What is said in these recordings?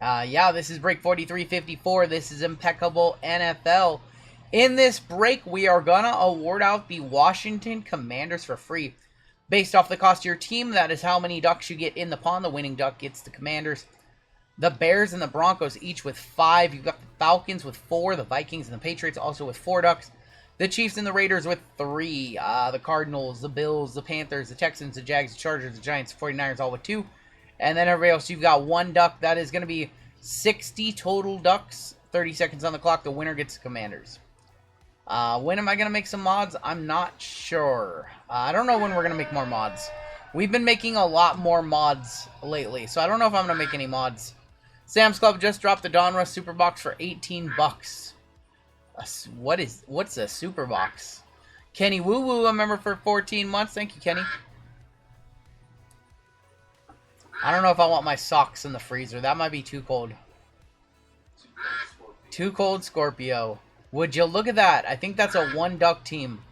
Yeah, this is break 4354. This is Impeccable NFL. In this break, we are going to award out the Washington Commanders for free. Based off the cost of your team, that is how many ducks you get in the pond. The winning duck gets the Commanders. The Bears and the Broncos each with 5. You've got the Falcons with 4. The Vikings and the Patriots also with 4 ducks. The Chiefs and the Raiders with 3. The Cardinals, the Bills, the Panthers, the Texans, the Jags, the Chargers, the Giants, the 49ers all with 2. And then everybody else, you've got 1 duck. That is going to be 60 total ducks. 30 seconds on the clock. The winner gets the Commanders. When am I going to make some mods? I'm not sure. I don't know when we're going to make more mods. We've been making a lot more mods lately, so I don't know if I'm going to make any mods. Sam's Club just dropped the Donruss Super Box for 18 bucks. What's a Super Box? Kenny Woo Woo, a member for 14 months. Thank you, Kenny. I don't know if I want my socks in the freezer. That might be too cold. Too cold, Scorpio. Would you look at that? I think that's a 1 duck team.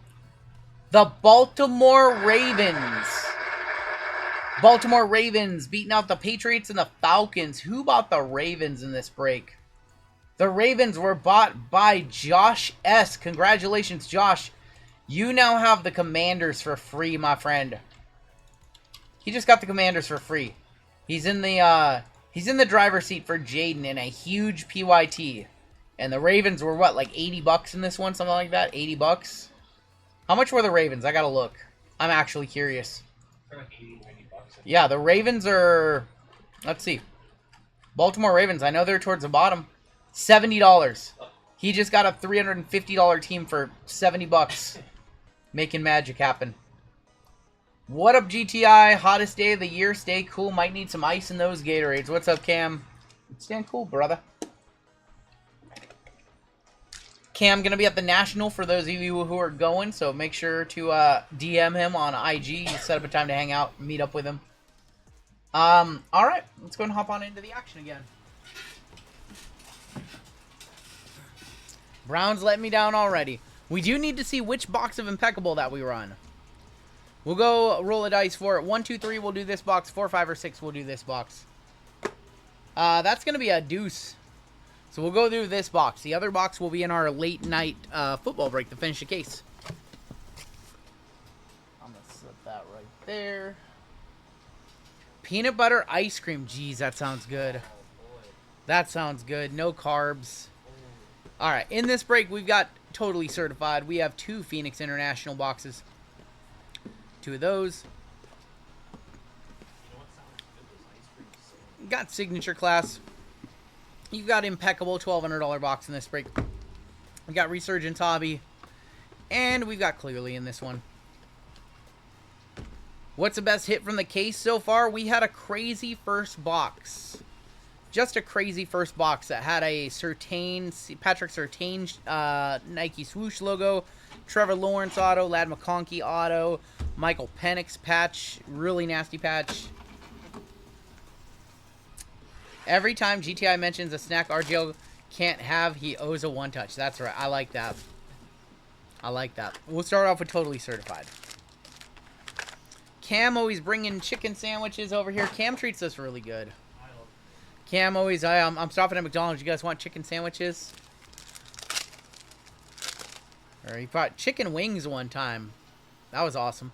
The Baltimore Ravens. Baltimore Ravens beating out the Patriots and the Falcons. Who bought the Ravens in this break? The Ravens were bought by Josh S. Congratulations, Josh. You now have the Commanders for free, my friend. He just got the Commanders for free. He's in the driver's seat for Jaden in a huge PYT. And the Ravens were what, like 80 bucks in this one, something like that? 80 bucks? How much were the Ravens? I gotta look. I'm actually curious. Like 80, 90 bucks. Yeah, the Ravens are, let's see. Baltimore Ravens, I know they're towards the bottom. $70. He just got a $350 team for 70 bucks. Making magic happen. What up, GTI? Hottest day of the year. Stay cool. Might need some ice in those Gatorades. What's up, Cam? Stand cool, brother. Cam going to be at the National for those of you who are going, so make sure to DM him on IG. Set up a time to hang out, meet up with him. Alright, let's go and hop on into the action again. Browns let me down already. We do need to see which box of Impeccable that we run. We'll go roll a dice for it. 1, 2, 3, we'll do this box. 4, 5, or 6, we'll do this box. That's going to be a deuce. So we'll go through this box. The other box will be in our late night football break to finish the case. I'm going to set that right there. Peanut butter ice cream. Jeez, that sounds good. That sounds good. No carbs. All right, in this break, we've got totally certified. We have 2 Phoenix International boxes. 2 of those. Got signature class. You've got Impeccable, $1,200 box in this break. We got Resurgence Hobby. And we've got Clearly in this one. What's the best hit from the case so far? We had a crazy first box. Just a crazy first box that had a Patrick Surtain Nike swoosh logo, Trevor Lawrence auto, Ladd McConkey auto, Michael Penix patch, really nasty patch. Every time GTI mentions a snack RGL can't have, he owes a 1 touch. That's right. I like that. I like that. We'll start off with totally certified. Cam always bringing chicken sandwiches over here. Cam treats us really good. Cam always, I'm stopping at McDonald's. You guys want chicken sandwiches? Or he brought chicken wings one time. That was awesome.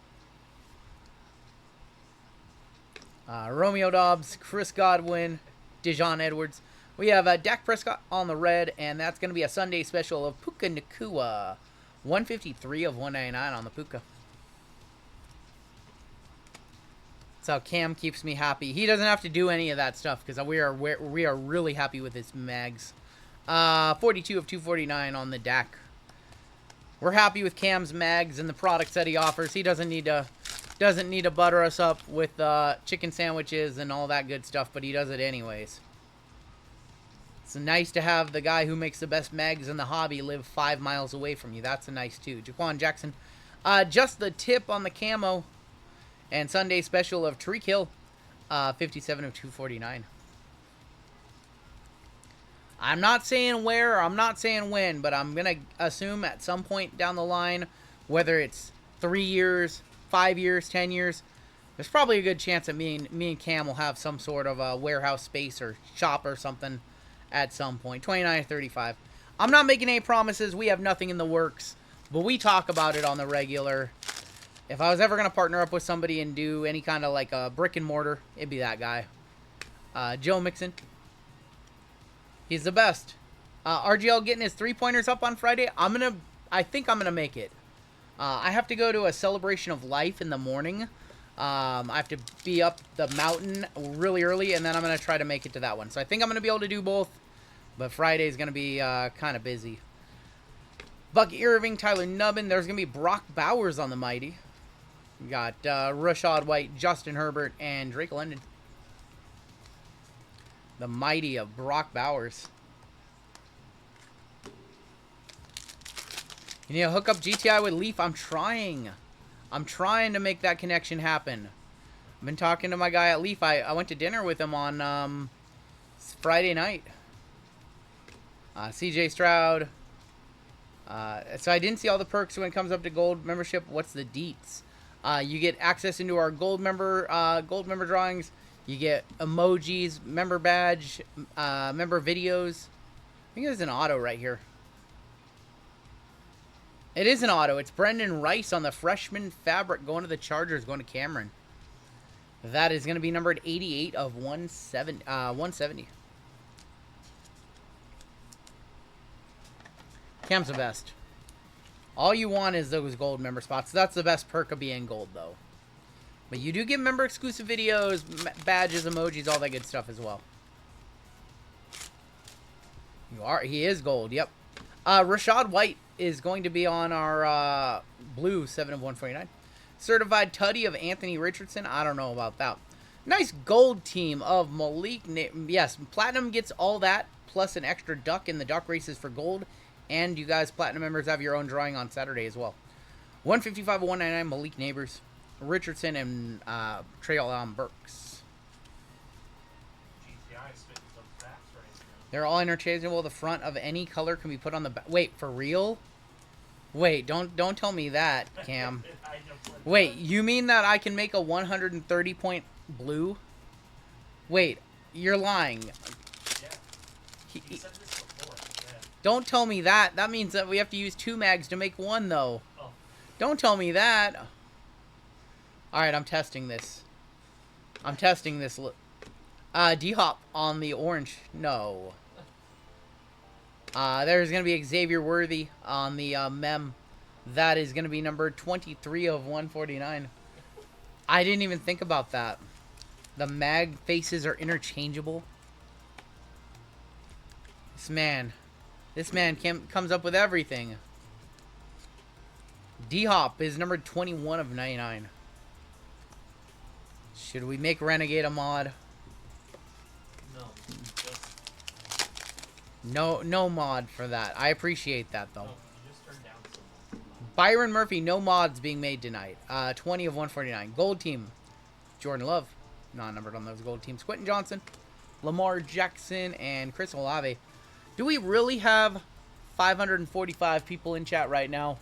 Romeo Dobbs, Chris Godwin, Dijon Edwards. We have Dak Prescott on the red, and that's going to be a Sunday special of Puka Nacua. 153 of 199 on the Puka. That's how Cam keeps me happy. He doesn't have to do any of that stuff because we are really happy with his mags. 42 of 249 on the Dak. We're happy with Cam's mags and the products that he offers. He doesn't need to butter us up with chicken sandwiches and all that good stuff, but he does it anyways. It's nice to have the guy who makes the best mags in the hobby live 5 miles away from you. That's a nice too. Jaquan Jackson. Just the tip on the camo. And Sunday special of Tariq Hill, 57 of 249. I'm not saying where, I'm not saying when, but I'm going to assume at some point down the line, whether it's 3 years, 5 years, 10 years, There's probably a good chance that me and Cam will have some sort of a warehouse space or shop or something at some point. 29 or 35. I'm not making any promises. We have nothing in the works, but we talk about it on the regular. If I was ever going to partner up with somebody and do any kind of like a brick and mortar, it'd be that guy. Joe Mixon. He's the best. RGL getting his 3-pointers up on Friday. I think I'm going to make it. I have to go to a celebration of life in the morning. I have to be up the mountain really early, and then I'm going to try to make it to that one. So I think I'm going to be able to do both, but Friday's going to be kind of busy. Buck Irving, Tyler Nubbin. There's going to be Brock Bowers on the Mighty. We got Rashad White, Justin Herbert, and Drake London. The Mighty of Brock Bowers. You need to hook up GTI with Leaf. I'm trying to make that connection happen. I've been talking to my guy at Leaf. I went to dinner with him on Friday night. CJ Stroud. So I didn't see all the perks when it comes up to gold membership. What's the deets? You get access into our gold member drawings. You get emojis, member badge, member videos. I think there's an auto right here. It is an auto. It's Brendan Rice on the freshman fabric going to the Chargers, going to Cameron. That is going to be numbered 88 of 170. Cam's the best. All you want is those gold member spots. That's the best perk of being gold, though. But you do get member exclusive videos, badges, emojis, all that good stuff as well. He is gold, yep. Rashad White is going to be on our blue 7 of 149. Certified Tutty of Anthony Richardson. I don't know about that. Nice gold team of Malik. Yes, Platinum gets all that, plus an extra duck in the duck races for gold. And you guys, Platinum members, have your own drawing on Saturday as well. 155 of 199, Malik Neighbors, Richardson, and Traylon Burks. GTI spitting some facts right now. They're all interchangeable. The front of any color can be put on the back. Wait, for real? Wait, don't tell me that, Cam. Wait, you mean that I can make a 130-point blue? Wait, you're lying. Yeah. He said this before. Yeah. Don't tell me that. That means that we have to use 2 mags to make 1, though. Oh. Don't tell me that. Alright, I'm testing this. D-Hop on the orange. No. There's going to be Xavier Worthy on the mem. That is going to be number 23 of 149. I didn't even think about that. The mag faces are interchangeable. This man comes up with everything. D-Hop is number 21 of 99. Should we make Renegade a mod? No. No mod for that. I appreciate that, though. No, you just turned down someone. Byron Murphy, no mods being made tonight. 20 of 149. Gold team, Jordan Love. Non-numbered on those gold teams. Quentin Johnson, Lamar Jackson, and Chris Olave. Do we really have 545 people in chat right now?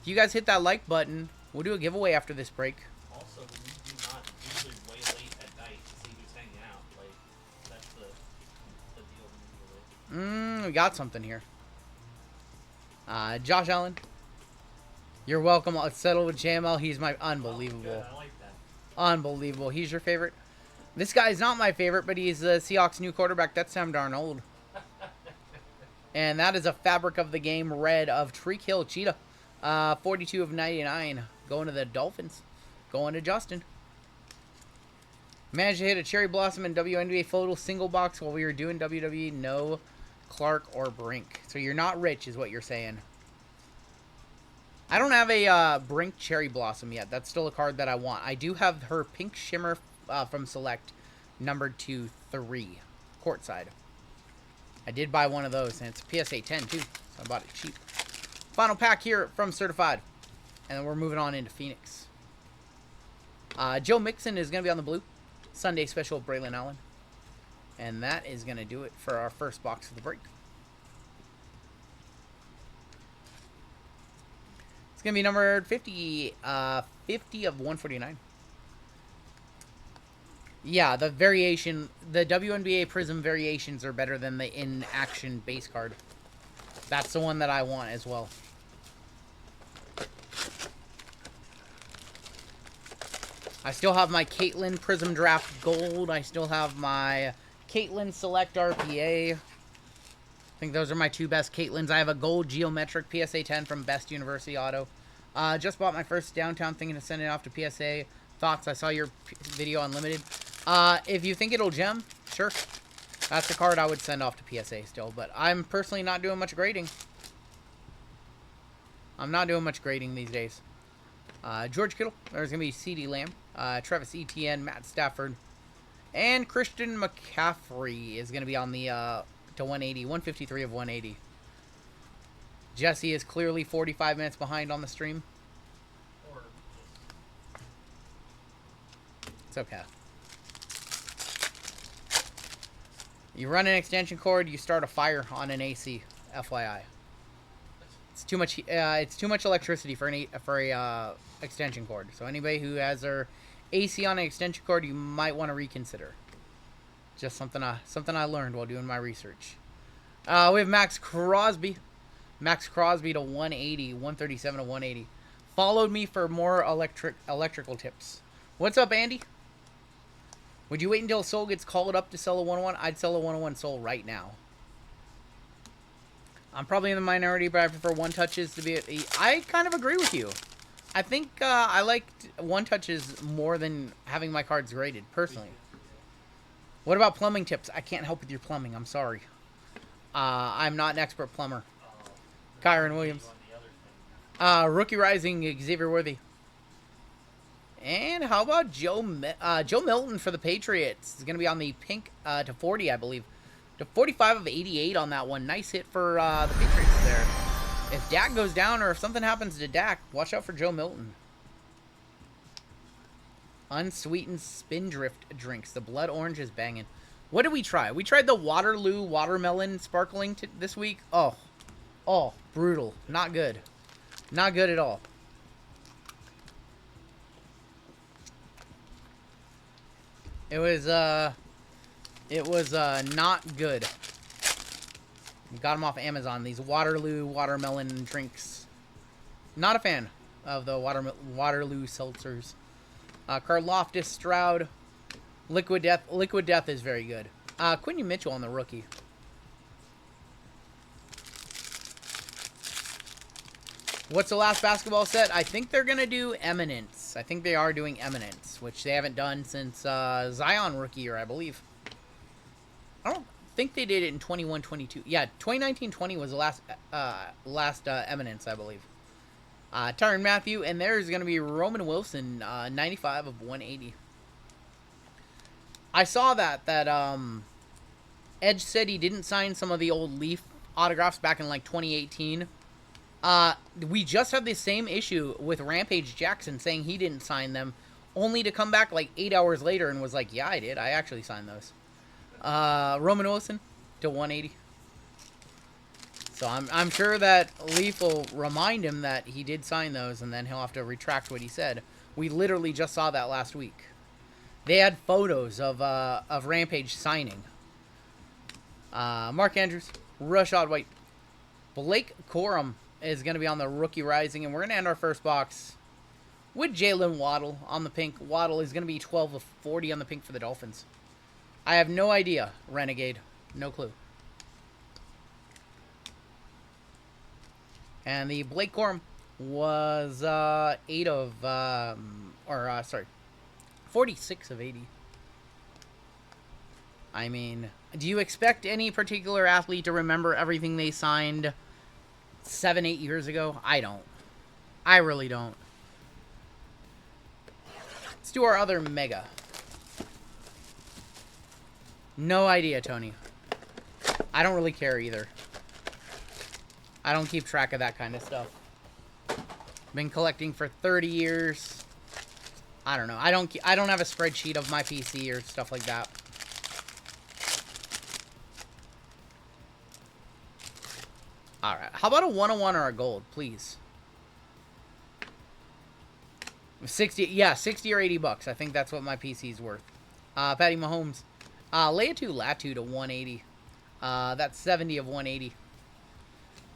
If you guys hit that like button, we'll do a giveaway after this break. Also, we do not usually way late at night to see who's hanging out. Like, that's the deal usually. We got something here. Josh Allen. You're welcome. Let's settle with JML. He's my unbelievable. Good, I like that. Unbelievable. He's your favorite? This guy's not my favorite, but he's the Seahawks' new quarterback. That's Sam Darnold. And that is a fabric of the game red of Treek Hill Cheetah. 42 of 99. Going to the Dolphins. Going to Justin. Managed to hit a Cherry Blossom and WNBA photo single box while we were doing WWE. No Clark or Brink. So you're not rich is what you're saying. I don't have a Brink Cherry Blossom yet. That's still a card that I want. I do have her Pink Shimmer from Select, numbered to 3, courtside. I did buy one of those, and it's a PSA 10 too, so I bought it cheap. Final pack here from Certified, and then we're moving on into Phoenix. Joe Mixon is going to be on the blue. Sunday special Braylon Allen. And that is going to do it for our first box of the break. It's going to be numbered 50 of 149. Yeah, the variation, the WNBA Prism variations are better than the in-action base card. That's the one that I want as well. I still have my Caitlyn Prism Draft Gold. I still have my Caitlyn Select RPA. I think those are my two best Caitlyns. I have a gold geometric PSA 10 from Best University Auto. Just bought my first downtown, thinking to send it off to PSA. Thoughts? I saw your video on Limited. If you think it'll gem, sure. That's the card I would send off to PSA still. But I'm personally not doing much grading. I'm not doing much grading these days. George Kittle. There's going to be CeeDee Lamb. Travis Etienne, Matt Stafford. And Christian McCaffrey is going to be on the to 180. 153 of 180. Jesse is clearly 45 minutes behind on the stream. Or It's okay. You run an extension cord, you start a fire on an AC. FYI. It's too much. It's too much electricity for a extension cord. So anybody who has their AC on an extension cord, you might want to reconsider. Just something I learned while doing my research. We have Max Crosby. Max Crosby to 180, 137 to 180. Followed me for more electrical tips. What's up, Andy? Would you wait until Soul gets called up to sell a 101? I'd sell a 101 Soul right now. I'm probably in the minority, but I prefer one touches to be. I kind of agree with you. I think I liked one touches more than having my cards graded, personally. What about plumbing tips? I can't help with your plumbing. I'm sorry. I'm not an expert plumber. Kyron Williams. Rookie Rising, Xavier Worthy. And how about Joe Milton for the Patriots? He's going to be on the pink to 40, I believe. To 45 of 88 on that one. Nice hit for the Patriots there. If Dak goes down or if something happens to Dak, watch out for Joe Milton. Unsweetened Spindrift drinks. The blood orange is banging. What did we try? We tried the Waterloo Watermelon Sparkling this week. Oh, brutal. Not good. Not good at all. It was not good. Got them off Amazon. These Waterloo Watermelon drinks. Not a fan of the Waterloo seltzers. Karloftis Stroud. Liquid Death. Liquid Death is very good. Quinton Mitchell on the rookie. What's the last basketball set? I think they're going to do Eminence. I think they are doing Eminence, which they haven't done since Zion rookie year, I believe. I don't think they did it in 21-22. Yeah, 2019-20 was the last Eminence, I believe. Tyrann Mathieu, and there's going to be Roman Wilson, 95 of 180. I saw that Edge said he didn't sign some of the old Leaf autographs back in like 2018. We just had the same issue with Rampage Jackson saying he didn't sign them, only to come back like 8 hours later and was like, yeah, I did. I actually signed those. Roman Wilson to 180. So I'm sure that Leaf will remind him that he did sign those, and then he'll have to retract what he said. We literally just saw that last week. They had photos of Rampage signing. Mark Andrews, Rashad White, Blake Corum is going to be on the Rookie Rising, and we're going to end our first box with Jalen Waddle on the pink. Waddle is going to be 12 of 40 on the pink for the Dolphins. I have no idea, Renegade. No clue. And the Blake Corum was 46 of 80. I mean, do you expect any particular athlete to remember everything they signed 7-8 years ago? I don't. I really don't. Let's do our other mega. No idea, Tony. I don't really care either. I don't keep track of that kind of stuff. Been collecting for 30 years. I don't know. I don't have a spreadsheet of my PC or stuff like that. All right. How about a 101 or a gold, please? 60, yeah, 60 or 80 bucks. I think that's what my PC's worth. Patty Mahomes. Leatu Latu to 180. That's 70 of 180.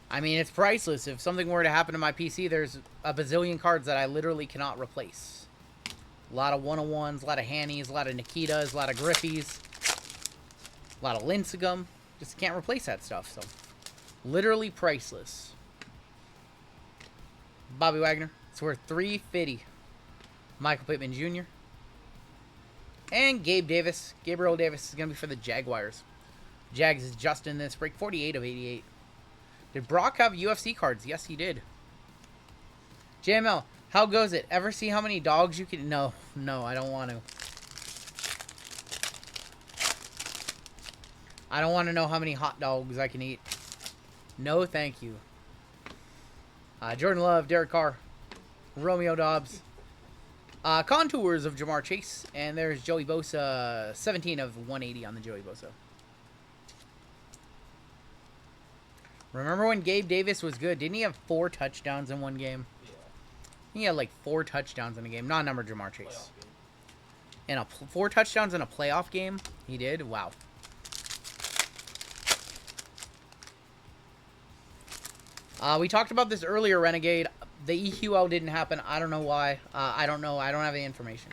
I mean, it's priceless. If something were to happen to my PC, there's a bazillion cards that I literally cannot replace. A lot of 101s, a lot of Hannies, a lot of Nikitas, a lot of Griffies, a lot of Lincecum. Just can't replace that stuff, so literally priceless. Bobby Wagner. It's worth $350. Michael Pittman Jr. And Gabe Davis. Gabriel Davis is going to be for the Jaguars. Jags is just in this break. 48 of 88. Did Brock have UFC cards? Yes, he did. JML, how goes it? Ever see how many dogs you can... No, I don't want to. I don't want to know how many hot dogs I can eat. No, thank you. Jordan Love, Derek Carr, Romeo Dobbs. Contours of Jamar Chase. And there's Joey Bosa, 17 of 180 on the Joey Bosa. Remember when Gabe Davis was good? Didn't he have 4 touchdowns in one game? Yeah. He had like 4 touchdowns in a game. Not number Jamar Chase. And 4 touchdowns in a playoff game? He did? Wow. We talked about this earlier, Renegade. The EQL didn't happen. I don't know why. I don't know. I don't have the information.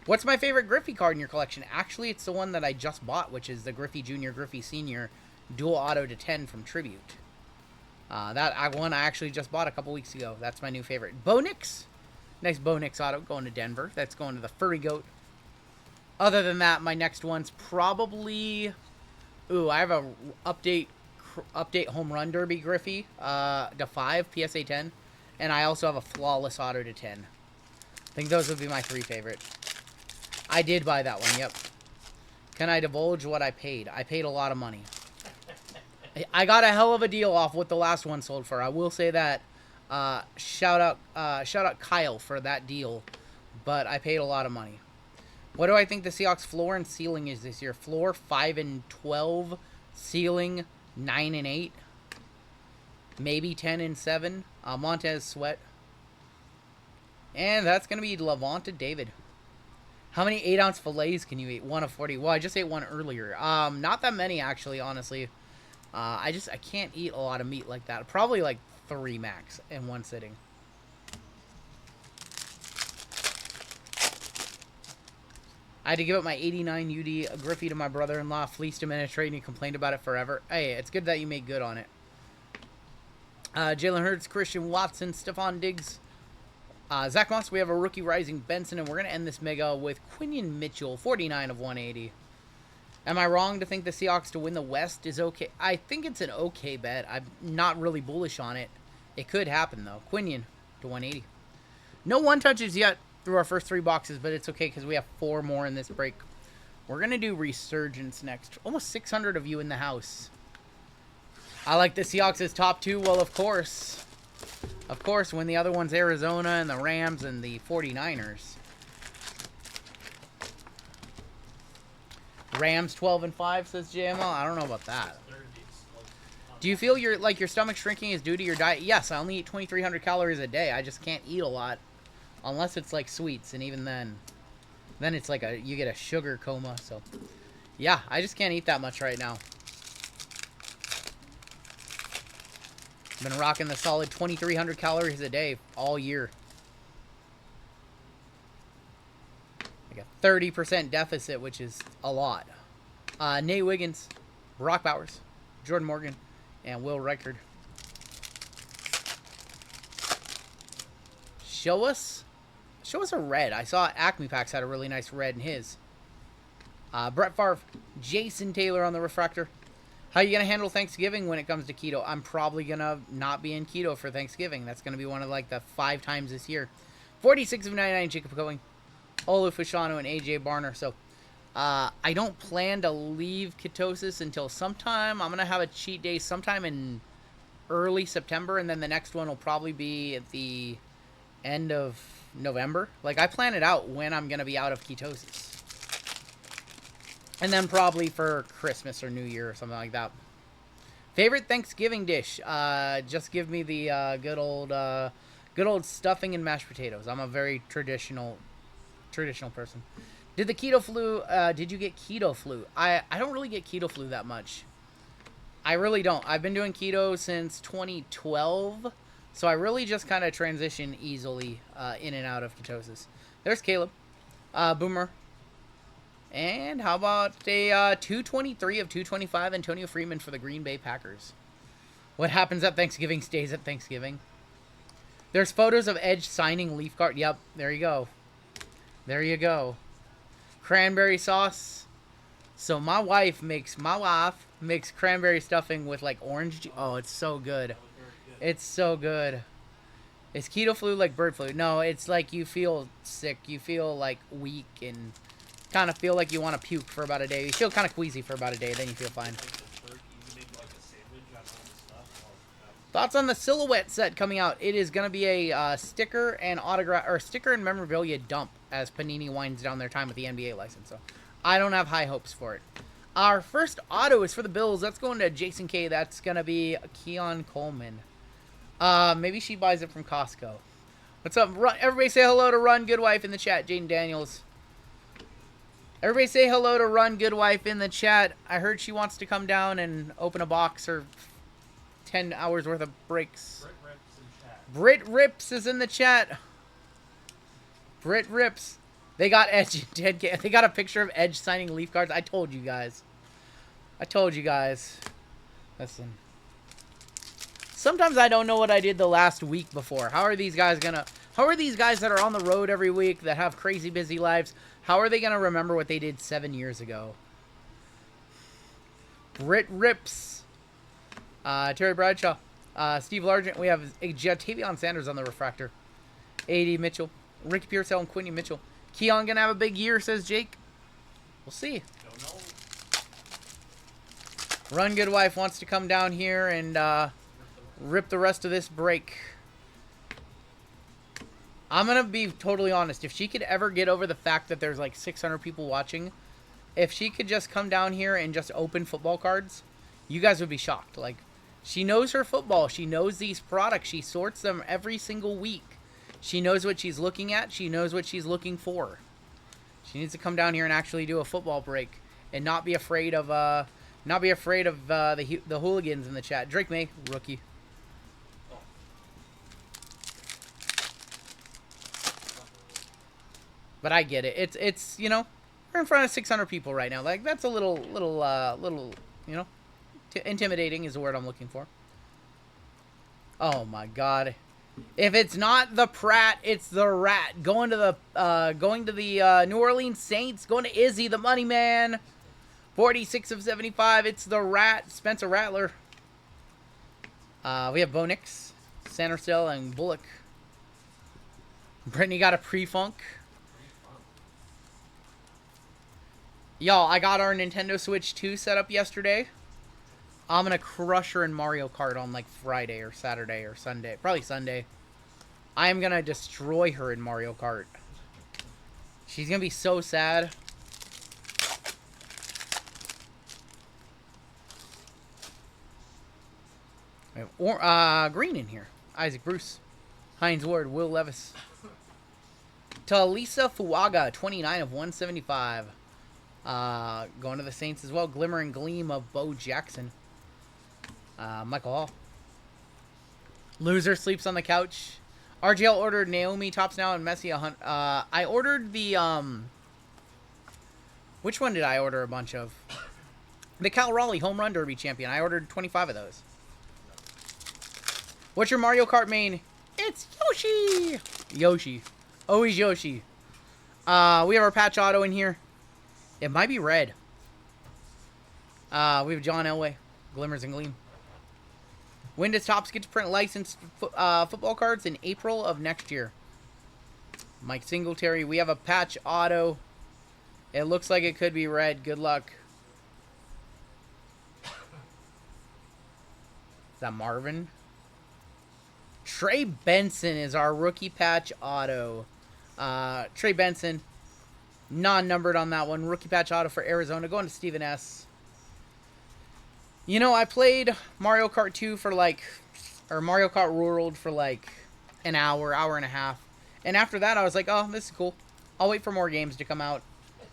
What's my favorite Griffey card in your collection? Actually, it's the one that I just bought, which is the Griffey Jr., Griffey Sr. Dual Auto to 10 from Tribute. That one I actually just bought a couple weeks ago. That's my new favorite. Bo Nix. Next Bo Nix auto going to Denver. That's going to the Furry Goat. Other than that, my next one's probably... Ooh, I have a update home run derby Griffey to 5 PSA 10, and I also have a flawless auto to 10. I think those would be my 3 favorite. I did buy that one. Yep. Can I divulge what I paid? I paid a lot of money. I got a hell of a deal off what the last one sold for. I will say that. Shout out Kyle for that deal, but I paid a lot of money. What do I think the Seahawks floor and ceiling is this year? Floor 5 and 12, ceiling 9 and 8, maybe 10 and 7. Montez Sweat, and that's gonna be Levante David. How many 8-ounce fillets can you eat? 1 of 40. Well, I just ate one earlier. Not that many actually, honestly. I can't eat a lot of meat like that. Probably like 3 max in one sitting. I had to give up my 89 UD Griffey to my brother-in-law. Fleeced him in a trade and he complained about it forever. Hey, it's good that you made good on it. Jalen Hurts, Christian Watson, Stephon Diggs. Zach Moss, we have a rookie Rising Benson, and we're going to end this mega with Quinion Mitchell, 49 of 180. Am I wrong to think the Seahawks to win the West is okay? I think it's an okay bet. I'm not really bullish on it. It could happen, though. Quinion to 180. No one touches yet through our first 3 boxes, but it's okay because we have 4 more in this break. We're going to do Resurgence next. Almost 600 of you in the house. I like the Seahawks as top 2. Well, of course. Of course, when the other one's Arizona and the Rams and the 49ers. Rams 12 and 5, says JML. I don't know about that. Do you feel your stomach shrinking is due to your diet? Yes, I only eat 2,300 calories a day. I just can't eat a lot unless it's like sweets, and even then it's like you get a sugar coma. So yeah, I just can't eat that much right now. Been rocking the solid 2,300 calories a day all year. Like a 30% deficit, which is a lot. Nate Wiggins, Brock Bowers, Jordan Morgan, and Will Reichard. Show us a red. I saw Acme Packs had a really nice red in his. Brett Favre, Jason Taylor on the refractor. How are you going to handle Thanksgiving when it comes to keto? I'm probably going to not be in keto for Thanksgiving. That's going to be one of like the 5 times this year. 46 of 99, Jacob Coing, Olu Fashanu, and AJ Barner. So I don't plan to leave ketosis until sometime. I'm going to have a cheat day sometime in early September, and then the next one will probably be at the end of November. Like, I plan it out when I'm going to be out of ketosis. And then probably for Christmas or New Year or something like that. Favorite Thanksgiving dish? Just give me the good old stuffing and mashed potatoes. I'm a very traditional person. Did the keto flu, did you get keto flu? I don't really get keto flu that much. I really don't. I've been doing keto since 2012, so I really just kind of transition easily in and out of ketosis. There's Caleb. Boomer. And how about a 223 of 225 Antonio Freeman for the Green Bay Packers? What happens at Thanksgiving stays at Thanksgiving. There's photos of Edge signing leaf card. Yep, there you go. There you go. Cranberry sauce. So my wife makes cranberry stuffing with like orange juice. Oh, it's so good. It's so good. Is keto flu like bird flu? No, it's like you feel sick. You feel like weak and kind of feel like you want to puke for about a day. You feel kind of queasy for about a day, then you feel fine. Thoughts on the silhouette set coming out? It is going to be a sticker and autograph or sticker and memorabilia dump as Panini winds down their time with the NBA license. So I don't have high hopes for it. Our first auto is for the Bills. That's going to Jason K. That's going to be Keon Coleman. Maybe she buys it from Costco. What's up? Everybody say hello to Run Goodwife in the chat. Jaden Daniels. Everybody say hello to Run Goodwife in the chat. I heard she wants to come down and open a box or 10 hours worth of breaks. Brit Rips is in the chat. Brit Rips. They got Edge. They got a picture of Edge signing leaf cards. I told you guys. I told you guys. Listen. Sometimes I don't know what I did the last week before. How are these guys gonna... How are these guys that are on the road every week, that have crazy busy lives, how are they gonna remember what they did 7 years ago? Brit Rips. Terry Bradshaw. Steve Largent. We have Tavion Sanders on the refractor. A.D. Mitchell. Ricky Pearsall and Quinny Mitchell. Keon gonna have a big year, says Jake. We'll see. Don't know. Run Goodwife wants to come down here and rip the rest of this break. I'm going to be totally honest. If she could ever get over the fact that there's like 600 people watching, if she could just come down here and just open football cards, you guys would be shocked. Like, she knows her football. She knows these products. She sorts them every single week. She knows what she's looking at. She knows what she's looking for. She needs to come down here and actually do a football break and not be afraid of the hooligans in the chat. Drake May, rookie. But I get it. It's you know, we're in front of 600 people right now. Like, that's a little you know, intimidating is the word I'm looking for. Oh my God. If it's not the Pratt, it's the Rat. Going to the New Orleans Saints. Going to Izzy, the money man. 46 of 75. It's the Rat. Spencer Rattler. We have Bo Nix, Sanderson, and Bullock. Brittany got a pre-funk. Y'all, I got our Nintendo Switch 2 set up yesterday. I'm going to crush her in Mario Kart on like Friday or Saturday or Sunday. Probably Sunday. I am going to destroy her in Mario Kart. She's going to be so sad. We have Green in here. Isaac Bruce. Hines Ward. Will Levis. Talisa Fuaga. 29 of 175. Going to the Saints as well. Glimmer and Gleam of Bo Jackson. Michael Hall. Loser sleeps on the couch. RGL ordered Naomi tops now and Messi I ordered the which one did I order a bunch of? The Cal Raleigh Home Run Derby champion. I ordered 25 of those. What's your Mario Kart main? It's Yoshi. Yoshi. Always Yoshi. We have our patch auto in here. It might be red. We have John Elway. Glimmers and Gleam. When does Topps get to print licensed football cards? In April of next year. Mike Singletary. We have a patch auto. It looks like it could be red. Good luck. Is that Marvin? Trey Benson is our rookie patch auto. Trey Benson. Non-numbered on that one. Rookie patch auto for Arizona. Going to Stephen S. You know, I played Mario Kart 2 for like... Or Mario Kart World for like an hour, hour and a half. And after that, I was like, oh, this is cool. I'll wait for more games to come out.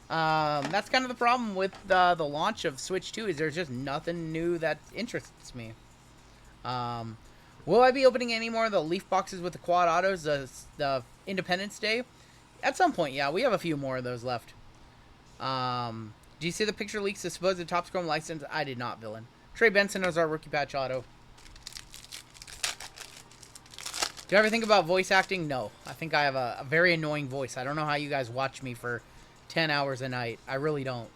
That's kind of the problem with the launch of Switch 2 is there's just nothing new that interests me. Will I be opening any more of the Leaf boxes with the quad autos, the Independence Day? At some point, yeah. We have a few more of those left. Do you see the picture leaks the supposed Topps Chrome license? I did not, villain. Trey Benson is our rookie patch auto. Do you ever think about voice acting? No. I think I have a very annoying voice. I don't know how you guys watch me for 10 hours a night. I really don't.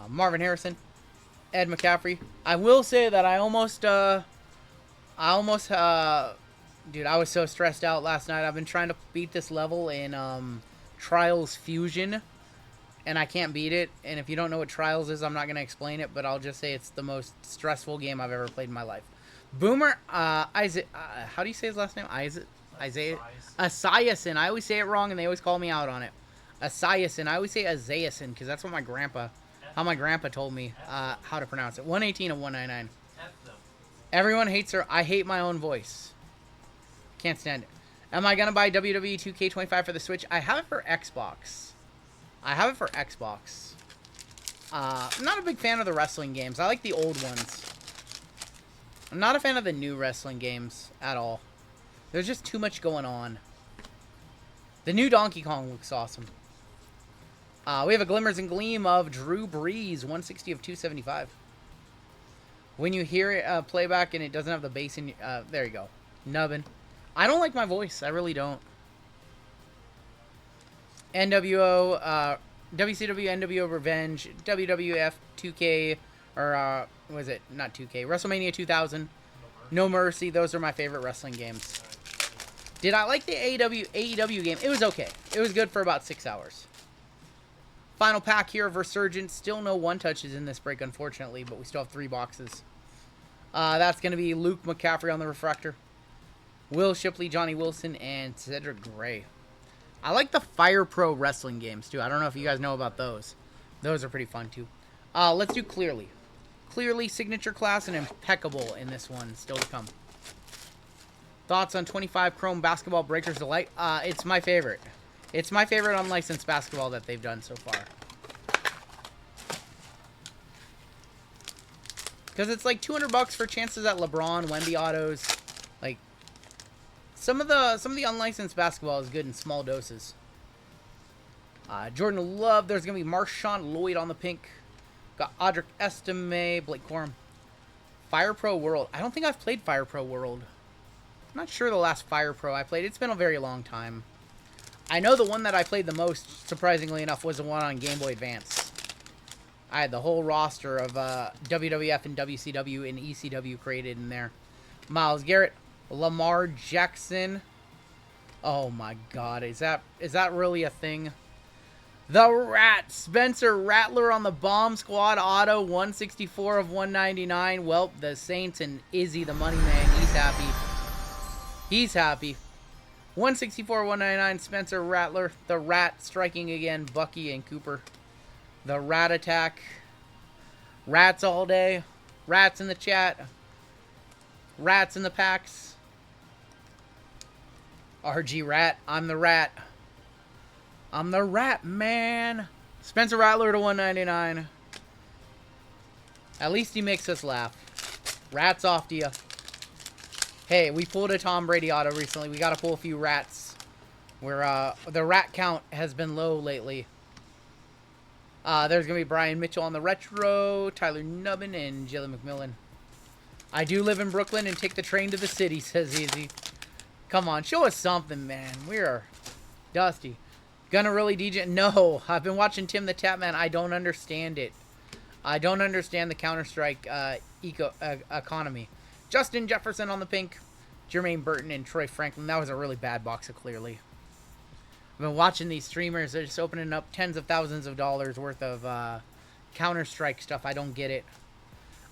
Marvin Harrison. Ed McCaffrey. I will say that I almost, dude, I was so stressed out last night. I've been trying to beat this level in, Trials Fusion, and I can't beat it. And if you don't know what Trials is, I'm not going to explain it, but I'll just say it's the most stressful game I've ever played in my life. Boomer, Isaac, how do you say his last name? Isaiah? Asiason. I always say it wrong, and they always call me out on it. Asiason. I always say Asiason, because that's what how my grandpa told me how to pronounce it. 118 of 199. Everyone hates her. I hate my own voice. Can't stand it. Am I going to buy WWE 2K25 for the Switch? I have it for Xbox. I'm not a big fan of the wrestling games. I like the old ones. I'm not a fan of the new wrestling games at all. There's just too much going on. The new Donkey Kong looks awesome. We have a Glimmers and Gleam of Drew Brees, 160 of 275. When you hear it playback and it doesn't have the bass in, there you go. Nubbin. I don't like my voice. I really don't. NWO, WCW NWO Revenge, WWF 2K, or was it not 2K? WrestleMania 2000, No Mercy. Those are my favorite wrestling games. Did I like the AEW game? It was okay. It was good for about 6 hours. Final pack here of Resurgence. Still no one-touches in this break, unfortunately, but we still have 3 boxes. That's going to be Luke McCaffrey on the refractor. Will Shipley, Johnny Wilson, and Cedric Gray. I like the Fire Pro wrestling games, too. I don't know if you guys know about those. Those are pretty fun, too. Let's do Clearly. Clearly, Signature Class, and Impeccable in this one. Still to come. Thoughts on 25 Chrome Basketball Breakers Delight? It's my favorite. It's my favorite unlicensed basketball that they've done so far. Because it's like $200 for chances at LeBron, Wemby autos. Like, some of the unlicensed basketball is good in small doses. Jordan Love. There's going to be Marshawn Lloyd on the pink. Got Audric Estime, Blake Corum. Fire Pro World. I don't think I've played Fire Pro World. I'm not sure the last Fire Pro I played. It's been a very long time. I know the one that I played the most, surprisingly enough, was the one on Game Boy Advance. I had the whole roster of WWF and WCW and ECW created in there. Myles Garrett, Lamar Jackson. Oh my God, is that really a thing? The Rat, Spencer Rattler on the Bomb Squad auto, 164 of 199. Well, the Saints and Izzy, the money man, he's happy. He's happy. 164 of 199, Spencer Rattler. The Rat striking again, Bucky and Cooper. The Rat Attack. Rats all day. Rats in the chat. Rats in the packs. RG Rat. I'm the Rat. I'm the Rat, man. Spencer Rattler to 199. At least he makes us laugh. Rats off to you. Hey, we pulled a Tom Brady auto recently. We got to pull a few rats. Where the rat count has been low lately. There's going to be Brian Mitchell on the retro, Tyler Nubbin, and Jalen McMillan. I do live in Brooklyn and take the train to the city, says Easy. Come on, show us something, man. We are dusty. Gonna really DJ? No, I've been watching Tim the Tapman. I don't understand it. I don't understand the Counter-Strike economy. Justin Jefferson on the pink. Jermaine Burton and Troy Franklin. That was a really bad box of Clearly. I've been watching these streamers. They're just opening up tens of thousands of dollars worth of Counter-Strike stuff. I don't get it.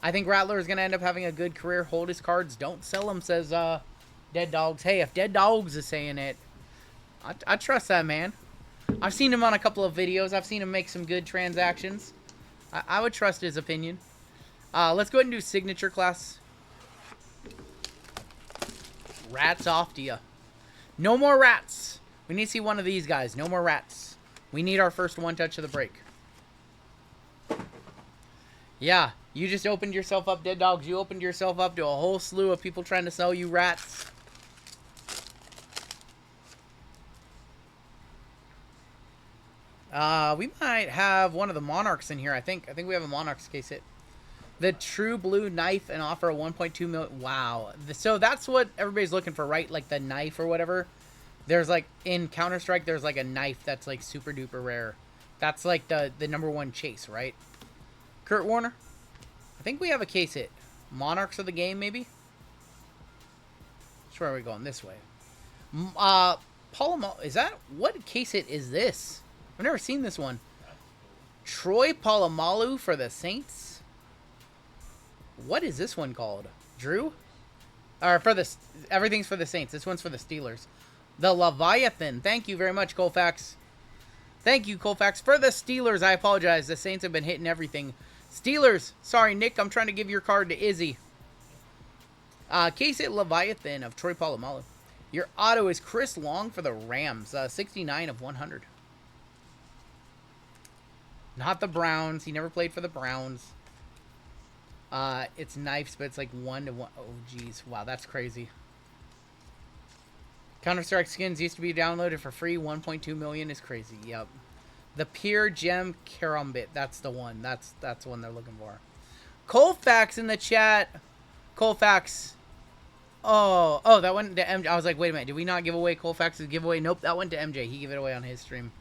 I think Rattler is going to end up having a good career. Hold his cards. Don't sell them, says Dead Dogs. Hey, if Dead Dogs is saying it, I trust that man. I've seen him on a couple of videos. I've seen him make some good transactions. I would trust his opinion. Let's go ahead and do Signature Class. Rats off to you. No more rats. We need to see one of these guys. No more rats. We need our first one touch of the break. Yeah, you just opened yourself up, Dead Dogs. You opened yourself up to a whole slew of people trying to sell you rats. We might have one of the Monarchs in here, I think. I think we have a Monarchs case hit. The True Blue Knife and offer a 1.2 million. Wow. So that's what everybody's looking for, right? Like the knife or whatever. There's like, in Counter-Strike, there's like a knife that's like super duper rare. That's like the #1 chase, right? Kurt Warner. I think we have a case hit. Monarchs of the game, maybe? Which way are we going? This way. Is that... What case hit is this? I've never seen this one. Troy Polamalu for the Saints. What is this one called? Drew? Or for the... Everything's for the Saints. This one's for the Steelers. The Leviathan. Thank you very much, Colfax. Thank you, Colfax. For the Steelers, I apologize. The Saints have been hitting everything. Steelers. Sorry, Nick. I'm trying to give your card to Izzy. Case hit Leviathan of Troy Polamalu. Your auto is Chris Long for the Rams. 69 of 100. Not the Browns. He never played for the Browns. It's Knives, but it's like 1 to 1. Oh, geez. Wow, that's crazy. Counter-Strike skins used to be downloaded for free. 1.2 million is crazy. Yep. The Pure Gem Karambit. That's the one. That's the one they're looking for. Colfax in the chat. Colfax. Oh, that went to MJ. I was like, wait a minute. Did we not give away Colfax's giveaway? Nope, that went to MJ. He gave it away on his stream.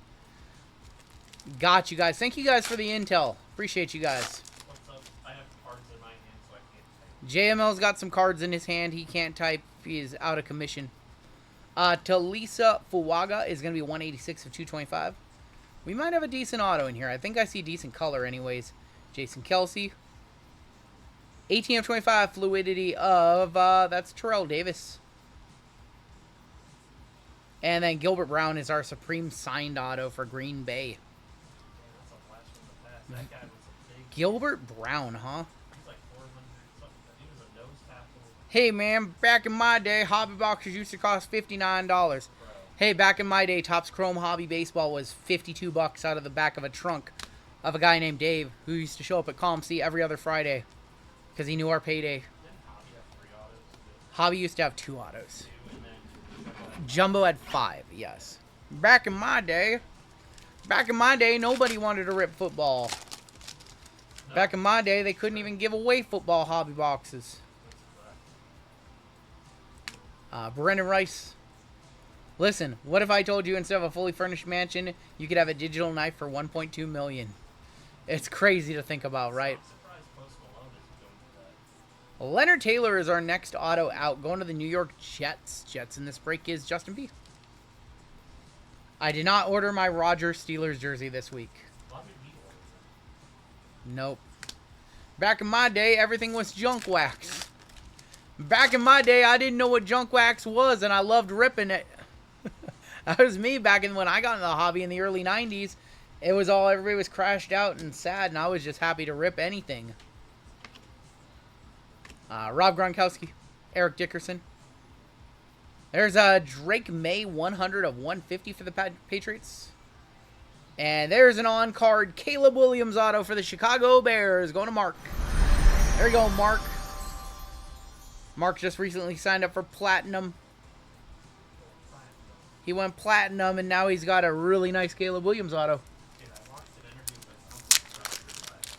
Got you guys. Thank you guys for the intel. Appreciate you guys. What's up? I have cards in my hand, so I can't type. JML's got some cards in his hand. He can't type. He is out of commission. Talisa Fuwaga is going to be 186 of 225. We might have a decent auto in here. I think I see decent color anyways. Jason Kelsey. 18 of 25 fluidity of, that's Terrell Davis. And then Gilbert Brown is our supreme signed auto for Green Bay. That's a blast from the past. That guy was a big... Gilbert Brown, huh? He's like 400 something. He was a nose tackle. Hey, man, back in my day, hobby boxes used to cost $59. Bro. Hey, back in my day, Topps Chrome Hobby Baseball was $52 out of the back of a trunk of a guy named Dave who used to show up at Column C every other Friday because he knew our payday. Didn't Hobby have 3 autos? Hobby used to have 2 autos. 2, and then... Jumbo had 5, yes. Back in my day, nobody wanted to rip football. No. Back in my day, they couldn't even give away football hobby boxes. Brendan Rice. Listen, what if I told you instead of a fully furnished mansion, you could have a digital knife for 1.2 million? It's crazy to think about, right? I'm surprised Post Malone isn't going for that. Leonard Taylor is our next auto out, going to the New York Jets. Jets in this break is Justin B. I did not order my Roger Steelers jersey this week. A lot of people ordered Nope. Back in my day, everything was junk wax. Back in my day, I didn't know what junk wax was, and I loved ripping it. That was me back in when I got into the hobby in the early 90s. It was all, everybody was crashed out and sad, and I was just happy to rip anything. Rob Gronkowski, Eric Dickerson. There's Drake May 100 of 150 for the Patriots. And there's an on-card Caleb Williams auto for the Chicago Bears. Going to Mark. There you go, Mark. Mark just recently signed up for Platinum. He went Platinum, and now he's got a really nice Caleb Williams auto. Dude, I watched an interview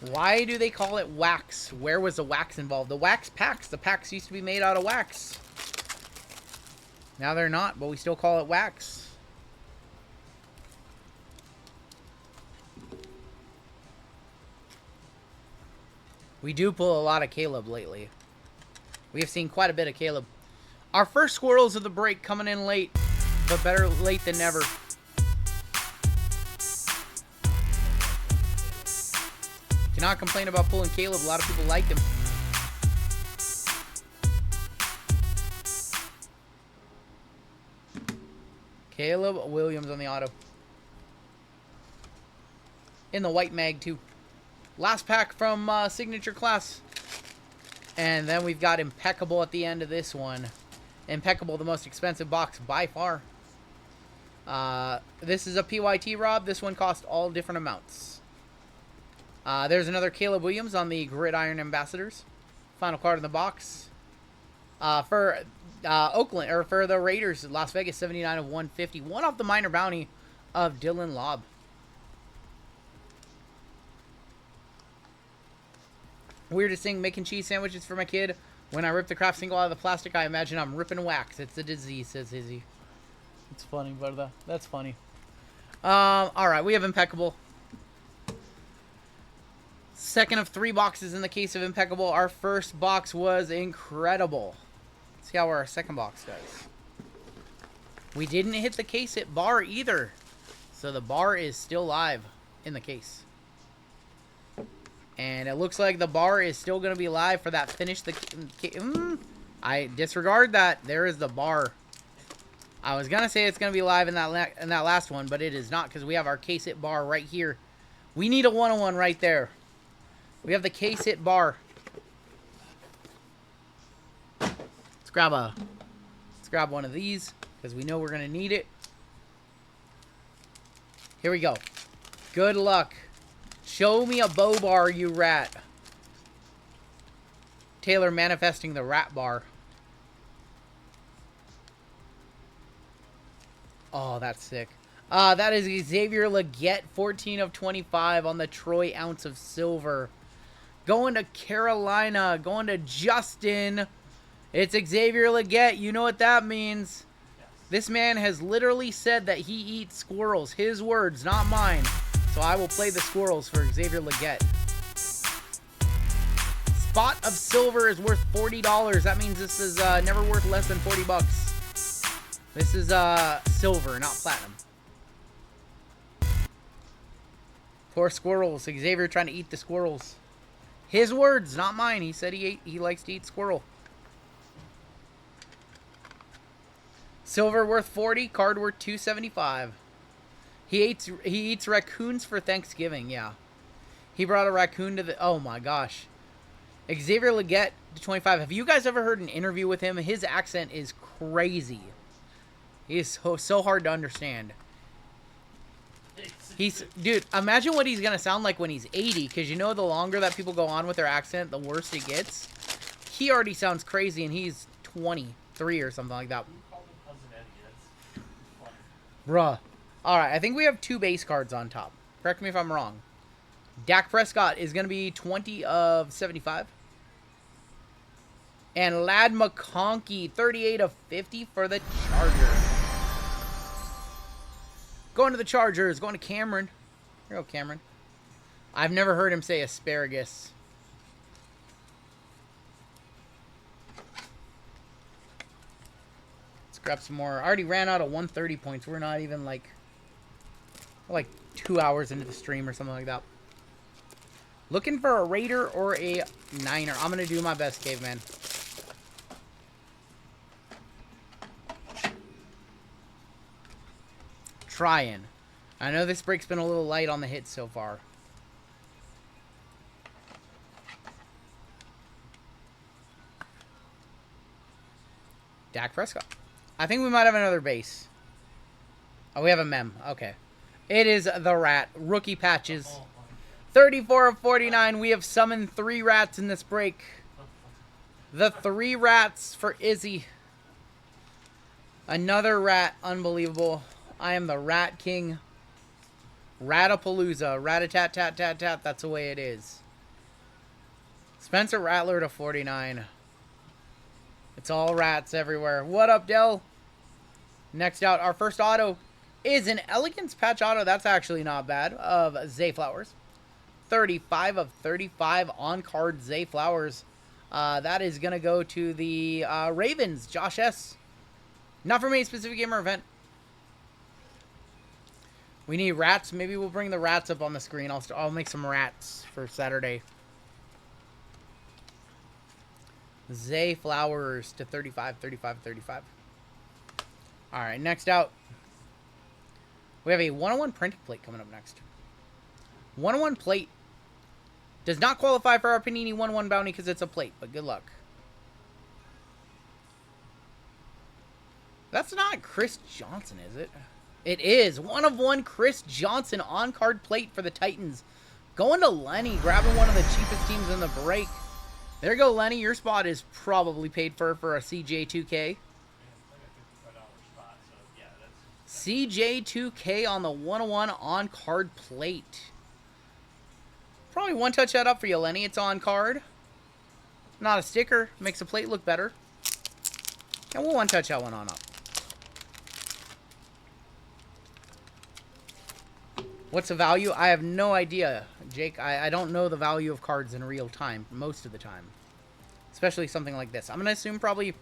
with Why do they call it wax? Where was the wax involved? The wax packs. The packs used to be made out of wax. Now they're not, but we still call it wax. We do pull a lot of Caleb lately. We have seen quite a bit of Caleb. Our first squirrels of the break coming in late, but better late than never. Cannot complain about pulling Caleb. A lot of people like him. Caleb Williams on the auto. In the white mag, too. Last pack from Signature Class. And then we've got Impeccable at the end of this one. Impeccable, the most expensive box by far. This is a PYT, Rob. This one cost all different amounts. There's another Caleb Williams on the Gridiron Ambassadors. Final card in the box. For Oakland, or for the Raiders, Las Vegas, 79 of 150. One off the minor bounty of Dylan Lobb. Weirdest thing, making cheese sandwiches for my kid. When I rip the craft single out of the plastic, I imagine I'm ripping wax. It's a disease, says Izzy. It's funny, but that's funny. Alright, we have Impeccable. Second of 3 boxes in the case of Impeccable. Our first box was incredible. Let's see how our second box does. We didn't hit the case hit bar either. So the bar is still live in the case. And it looks like the bar is still going to be live for that finish. I disregard that. There is the bar. I was going to say it's going to be live in that last one, but it is not because we have our case hit bar right here. We need a 101 right there. We have the case hit bar. Let's grab one of these because we know we're going to need it. Here we go. Good luck. Show me a bow bar, you rat. Taylor manifesting the rat bar. Oh, that's sick. That is Xavier Legette, 14 of 25 on the Troy ounce of silver. Going to Carolina. Going to Justin. It's Xavier Legette. You know what that means. Yes. This man has literally said that he eats squirrels. His words, not mine. So I will play the squirrels for Xavier Legette. Spot of silver is worth $40. That means this is never worth less than 40 bucks. This is silver, not platinum. Poor squirrels. Xavier trying to eat the squirrels. His words, not mine. He said he likes to eat squirrel. Silver worth 40, card worth 275. He eats raccoons for Thanksgiving, yeah. He brought a raccoon to the... Oh, my gosh. Xavier Legette, 25. Have you guys ever heard an interview with him? His accent is crazy. He is so hard to understand. Dude, imagine what he's going to sound like when he's 80, because you know the longer that people go on with their accent, the worse it gets. He already sounds crazy, and he's 23 or something like that. Bruh. Alright, I think we have 2 base cards on top. Correct me if I'm wrong. Dak Prescott is going to be 20 of 75. And Ladd McConkey, 38 of 50 for the Chargers. Going to the Chargers. Going to Cameron. Here you go, Cameron. I've never heard him say asparagus. Let's grab some more. I already ran out of 130 points. We're not even like 2 hours into the stream or something like that. Looking for a Raider or a Niner. I'm going to do my best, caveman. Trying. I know this break's been a little light on the hits so far. Dak Prescott. I think we might have another base. Oh, we have a mem. Okay. It is the rat. Rookie patches. 34 of 49. We have summoned 3 rats in this break. The 3 rats for Izzy. Another rat. Unbelievable. I am the Rat King. Ratapalooza. Rat-a-tat-tat-tat-tat. That's the way it is. Spencer Rattler to 49. It's all rats everywhere. What up, Dell? Next out, our first auto is an Elegance patch auto. That's actually not bad. Of Zay Flowers. 35 of 35 on card Zay Flowers. That is going to go to the Ravens. Josh S. Not from any specific game or event. We need rats. Maybe we'll bring the rats up on the screen. I'll make some rats for Saturday. Zay Flowers to 35, 35, 35. All right, next out. We have a 101 printing plate coming up next. 101 plate does not qualify for our Panini 101 bounty because it's a plate, but good luck. That's not Chris Johnson, is it? It is 1/1 Chris Johnson on-card plate for the Titans. Going to Lenny, grabbing one of the cheapest teams in the break. There you go, Lenny. Your spot is probably paid for a CJ2K. CJ2K on the 1/1 on-card plate. Probably one touch that up for you, Lenny. It's on card. Not a sticker. Makes the plate look better. And we'll one touch that one on up. What's the value? I have no idea, Jake. I don't know the value of cards in real time most of the time. Especially something like this. I'm going to assume probably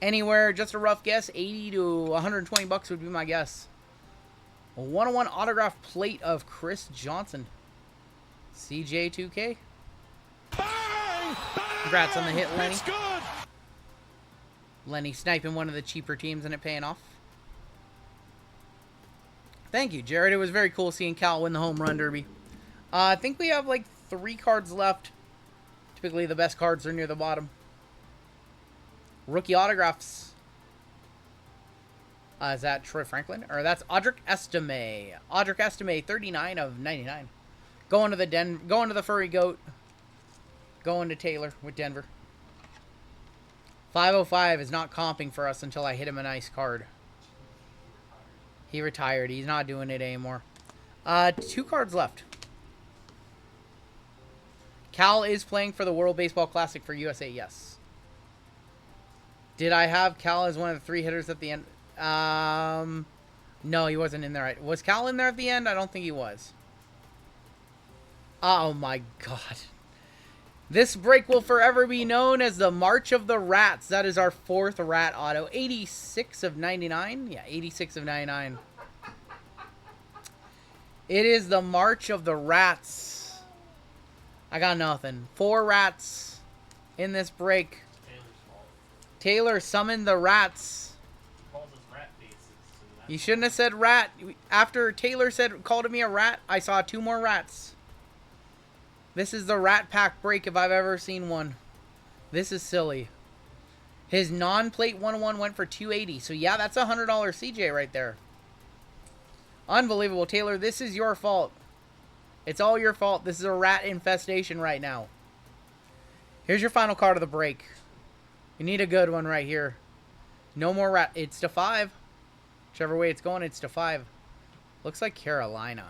anywhere, just a rough guess, 80 to 120 bucks would be my guess. A 1/1 autograph plate of Chris Johnson. CJ2K. Bang! Congrats on the hit, Lenny. It's good. Lenny sniping one of the cheaper teams and it paying off. Thank you, Jared. It was very cool seeing Cal win the home run derby. I think we have like 3 cards left. Typically the best cards are near the bottom. Rookie autographs. Is that Troy Franklin? Or that's Audric Estime. Audric Estime, 39 of 99. Going to the Furry Goat. Going to Taylor with Denver. 505 is not comping for us until I hit him a nice card. He retired. He's not doing it anymore. 2 cards left. Cal is playing for the World Baseball Classic for USA, yes. Did I have Cal as one of the 3 hitters at the end? No, he wasn't in there. Was Cal in there at the end? I don't think he was. Oh my god. This break will forever be known as the March of the Rats. That is our 4th rat auto. 86 of 99. Yeah, 86 of 99. It is the March of the Rats. I got nothing. 4 rats in this break. Taylor summoned the rats. You shouldn't have said rat. After Taylor called me a rat, I saw 2 more rats. This is the Rat Pack break if I've ever seen one. This is silly. His non-plate 1/1 went for $280. So yeah, that's a $100 CJ right there. Unbelievable, Taylor. This is your fault. It's all your fault. This is a rat infestation right now. Here's your final card of the break. You need a good one right here. No more rat. It's to 5. Whichever way it's going, it's to 5. Looks like Carolina.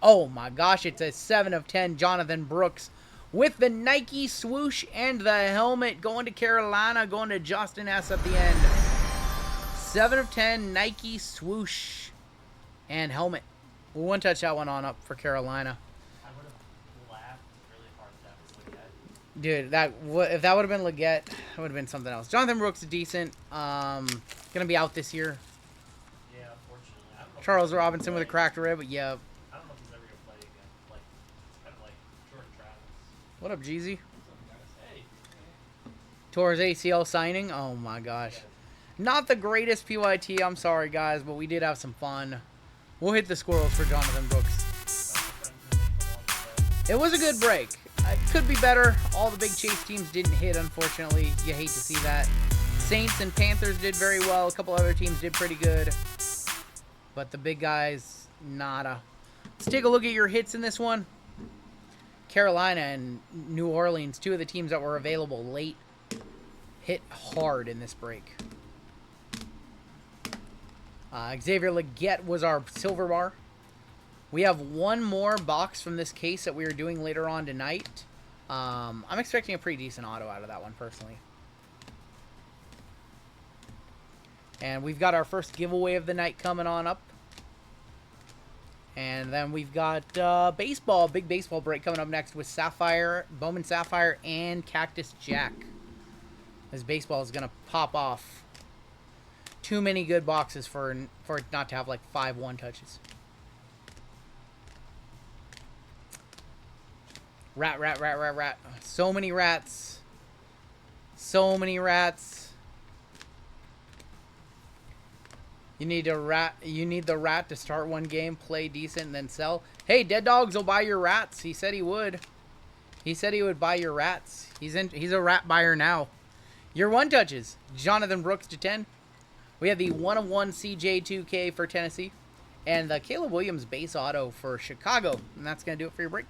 Oh my gosh, it's a 7 of 10 Jonathan Brooks with the Nike swoosh and the helmet going to Carolina, going to Justin S at the end. 7 of 10 Nike swoosh and helmet. We'll one touch that one on up for Carolina. I would have laughed really hard if that was Dude, if that would have been Leggett, that would have been something else. Jonathan Brooks is decent. Gonna be out this year. Yeah, unfortunately. I don't know Charles Robinson with a cracked rib, but yeah. I don't know if he's ever going to play again. Like, it's kind of like Jordan Travis. What up, Jeezy? Hey. Tore his ACL signing. Oh my gosh. Not the greatest PYT, I'm sorry guys, but we did have some fun. We'll hit the squirrels for Jonathan Brooks. It was a good break. It could be better. All the big chase teams didn't hit, unfortunately. You hate to see that. Saints and Panthers did very well. A couple other teams did pretty good. But the big guys, nada. Let's take a look at your hits in this one. Carolina and New Orleans, 2 of the teams that were available late, hit hard in this break. Xavier Leggett was our silver bar. We have 1 more box from this case that we are doing later on tonight. I'm expecting a pretty decent auto out of that one, personally. And we've got our first giveaway of the night coming on up. And then we've got baseball, big baseball break coming up next with Sapphire, Bowman Sapphire, and Cactus Jack. This baseball is going to pop off. Too many good boxes for it not to have like 5 one-touches. Rat. So many rats. So many rats. You need the rat to start one game, play decent, and then sell. Hey, Dead Dogs will buy your rats. He said he would. He said he would buy your rats. He's a rat buyer now. Your one touches. Jonathan Brooks to 10. We have the 101 CJ2K for Tennessee and the Caleb Williams base auto for Chicago. And that's going to do it for your break.